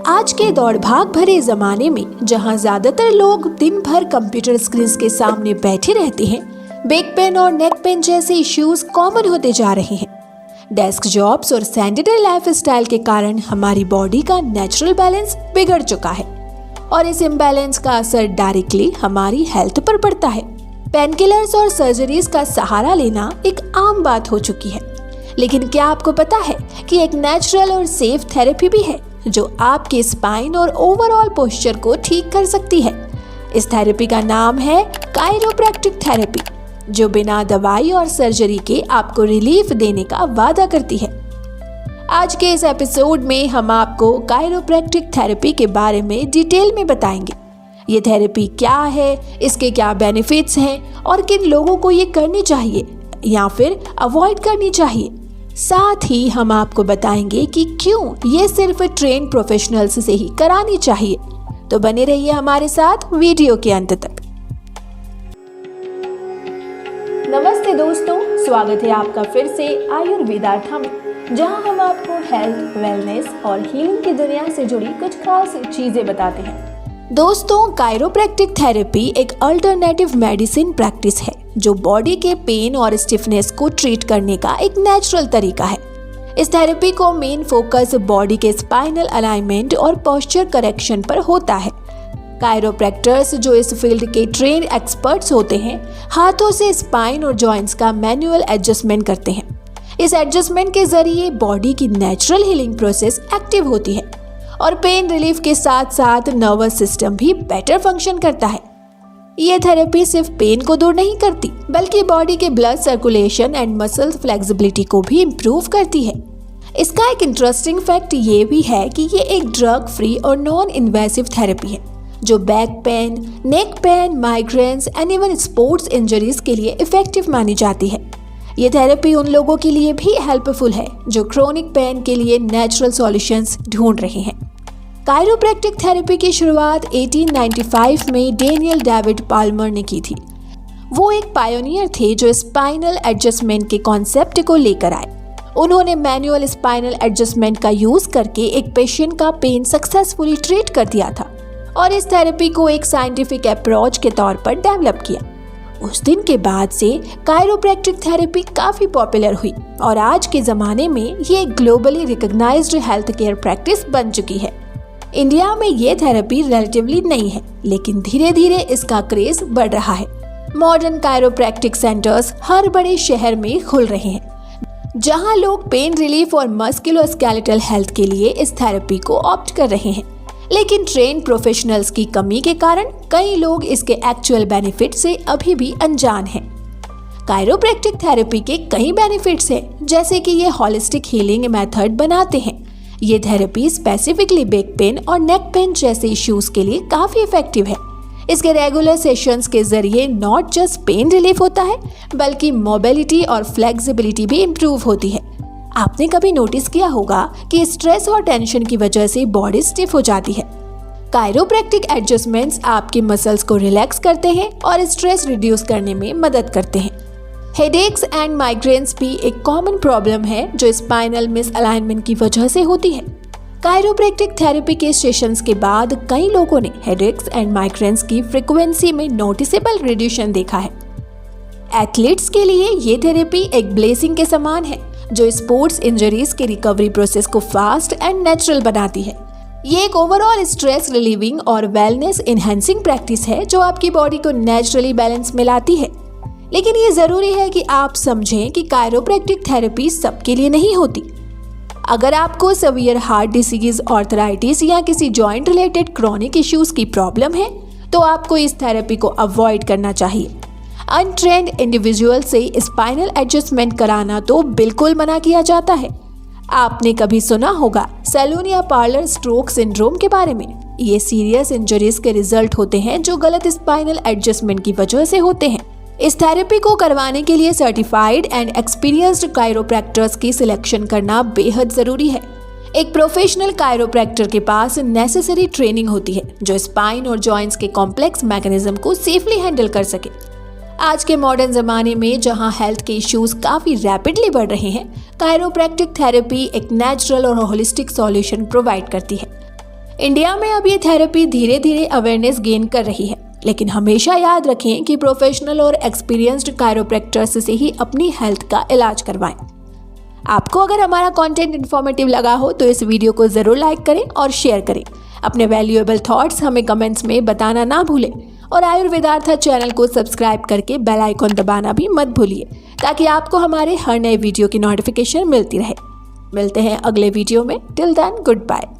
आज के दौड़ भाग भरे जमाने में जहां ज्यादातर लोग दिन भर कंप्यूटर स्क्रीन के सामने बैठे रहते हैं, बैक पेन और नेक पेन जैसे इश्यूज कॉमन होते जा रहे हैं। डेस्क जॉब्स और सेडेंटरी लाइफस्टाइल के कारण हमारी बॉडी का नेचुरल बैलेंस बिगड़ चुका है और इस इम्बैलेंस का असर डायरेक्टली हमारी हेल्थ पर पड़ता है। पेन किलर्स और सर्जरीज का सहारा लेना एक आम बात हो चुकी है, लेकिन क्या आपको पता है कि एक नेचुरल और सेफ थेरेपी भी है जो आपके स्पाइन और ओवरऑल पोस्चर को ठीक कर सकती है। इस थेरेपी का नाम है कायरोप्रैक्टिक थेरेपी, जो बिना दवाई और सर्जरी के आपको रिलीफ देने का वादा करती है। आज के इस एपिसोड में हम आपको कायरोप्रैक्टिक थेरेपी के बारे में डिटेल में बताएंगे। ये थेरेपी क्या है, इसके क्या बेनिफिट्स हैं और किन लोगों को ये करनी चाहिए या फिर अवॉइड करनी चाहिए। साथ ही हम आपको बताएंगे कि क्यों ये सिर्फ ट्रेन प्रोफेशनल्स से ही करानी चाहिए। तो बने रहिए हमारे साथ वीडियो के अंत तक। नमस्ते दोस्तों, स्वागत है आपका फिर से आयुर्वेदार्था में, जहां हम आपको हेल्थ, वेलनेस और हीलिंग की दुनिया से जुड़ी कुछ खास चीजें बताते हैं। दोस्तों, कायरोप्रैक्टिक थेरेपी एक अल्टरनेटिव मेडिसिन प्रैक्टिस है जो बॉडी के पेन और स्टिफनेस को ट्रीट करने का एक नेचुरल तरीका है। इस थेरेपी को मेन फोकस बॉडी के स्पाइनल अलाइनमेंट और पोस्चर करेक्शन पर होता है। कायरोप्रैक्टर्स, जो इस फील्ड के ट्रेन एक्सपर्ट्स होते हैं, हाथों से स्पाइन और जॉइंट्स का मैनुअल एडजस्टमेंट करते हैं। इस एडजस्टमेंट के जरिए बॉडी की नेचुरल हीलिंग प्रोसेस एक्टिव होती है और पेन रिलीफ के साथ साथ नर्वस सिस्टम भी बेटर फंक्शन करता है। ये थेरेपी सिर्फ पेन को दूर नहीं करती, बल्कि बॉडी के blood circulation and muscle flexibility को भी इम्प्रूव करती है। इसका एक इंटरेस्टिंग फैक्ट ये भी है कि ये एक ड्रग फ्री और नॉन इन्वेसिव थेरेपी है जो back pain, neck pain, migraines and even sports injuries के लिए इफेक्टिव मानी जाती है। ये थेरेपी उन लोगों के लिए भी हेल्पफुल है जो क्रोनिक पेन के लिए नेचुरल सॉल्यूशंस ढूंढ रहे हैं। कायरोप्रैक्टिक थेरेपी की शुरुआत 1895 में डेनियल डेविड पाल्मर ने की थी। वो एक पायोनियर थे जो स्पाइनल एडजस्टमेंट के कॉन्सेप्ट को लेकर आए। उन्होंने मैनुअल स्पाइनल एडजस्टमेंट का यूज करके एक पेशेंट का पेन सक्सेसफुली ट्रीट कर दिया था और इस थेरेपी को एक साइंटिफिक अप्रोच के तौर पर डेवलप किया। उस दिन के बाद से कायरोप्रैक्टिक थेरेपी काफी पॉपुलर हुई और आज के जमाने में ये एक globally recognised health care practice बन चुकी है। इंडिया में ये थेरेपी रिलेटिवली नई है, लेकिन धीरे धीरे इसका क्रेज बढ़ रहा है। मॉडर्न कायरोप्रैक्टिक सेंटर्स हर बड़े शहर में खुल रहे हैं, जहां लोग पेन रिलीफ और मस्कुलोस्केलेटल हेल्थ के लिए इस थेरेपी को ऑप्ट कर रहे हैं। लेकिन ट्रेन प्रोफेशनल्स की कमी के कारण कई लोग इसके एक्चुअल बेनिफिट से अभी भी अनजान हैं। कायरोप्रैक्टिक थेरेपी के कई बेनिफिट्स हैं, जैसे कि ये हॉलिस्टिक हीलिंग मेथड बनाते हैं। ये थेरेपी स्पेसिफिकली बैक पेन और नेक पेन जैसे इश्यूज के लिए काफी इफेक्टिव है। इसके रेगुलर सेशंस के जरिए नॉट जस्ट पेन रिलीफ होता है, बल्कि मोबिलिटी और फ्लेक्सिबिलिटी भी इम्प्रूव होती है। आपने कभी नोटिस किया होगा कि स्ट्रेस और टेंशन की वजह से बॉडी स्टिफ हो जाती है। कायरोप्रैक्टिक एडजस्टमेंट्स आपके मसल्स को रिलैक्स करते हैं और स्ट्रेस रिड्यूस करने में मदद करते हैं। हेडेक्स एंड माइग्रेन्स भी एक कॉमन प्रॉब्लम है जो स्पाइनल मिसअलाइनमेंट की वजह से होती है। कायरोप्रैक्टिक थेरेपी के सेशंस के बाद कई लोगों ने हेडेक्स एंड माइग्रेन्स की फ्रीक्वेंसी में नोटिसेबल रिड्यूशन देखा है। एथलीट्स के लिए ये थेरेपी एक ब्लेसिंग के समान है जो स्पोर्ट्स इंजरीज के रिकवरी प्रोसेस को फास्ट एंड नेचुरल बनाती है। ये एक ओवरऑल स्ट्रेस रिलीविंग और वेलनेस इनहेंसिंग प्रैक्टिस है जो आपकी बॉडी को नेचुरली बैलेंस में लाती है। लेकिन ये जरूरी है कि आप समझें कि कायरोप्रैक्टिक थेरेपी सबके लिए नहीं होती। अगर आपको सीवियर हार्ट डिसीज, आर्थराइटिस या किसी जॉइंट रिलेटेड क्रॉनिक इश्यूज की प्रॉब्लम है, तो आपको इस थेरेपी को अवॉइड करना चाहिए। अनट्रेन्ड इंडिविजुअल से स्पाइनल एडजस्टमेंट कराना तो बिल्कुल मना किया जाता है। आपने कभी सुना होगा सैलून या पार्लर स्ट्रोक सिंड्रोम के बारे में। ये सीरियस इंजरीज के रिजल्ट होते हैं जो गलत स्पाइनल एडजस्टमेंट की वजह से होते हैं। इस थेरेपी को करवाने के लिए सर्टिफाइड एंड एक्सपीरियंस्ड कायरोप्रैक्टर्स की सिलेक्शन करना बेहद जरूरी है। एक प्रोफेशनल कायरोप्रैक्टर के पास नेसेसरी ट्रेनिंग होती है जो स्पाइन और जॉइंट्स के कॉम्प्लेक्स मैकेनिज्म को सेफली हैंडल कर सके। आज के मॉडर्न जमाने में जहां हेल्थ के इश्यूज काफी रैपिडली बढ़ रहे हैं, कायरोप्रैक्टिक थेरेपी एक नेचुरल और होलिस्टिक सॉल्यूशन प्रोवाइड करती है। इंडिया में अब ये थेरेपी धीरे धीरे अवेयरनेस गेन कर रही है, लेकिन हमेशा याद रखें कि प्रोफेशनल और एक्सपीरियंस्ड कायरोप्रैक्टर्स से ही अपनी हेल्थ का इलाज करवाएं। आपको अगर हमारा कंटेंट इन्फॉर्मेटिव लगा हो तो इस वीडियो को ज़रूर लाइक करें और शेयर करें। अपने वैल्यूएबल थॉट्स हमें कमेंट्स में बताना ना भूलें और आयुर्वेदार्था चैनल को सब्सक्राइब करके बेल आइकॉन दबाना भी मत भूलिए, ताकि आपको हमारे हर नए वीडियो की नोटिफिकेशन मिलती रहे। मिलते हैं अगले वीडियो में। Till then, good bye.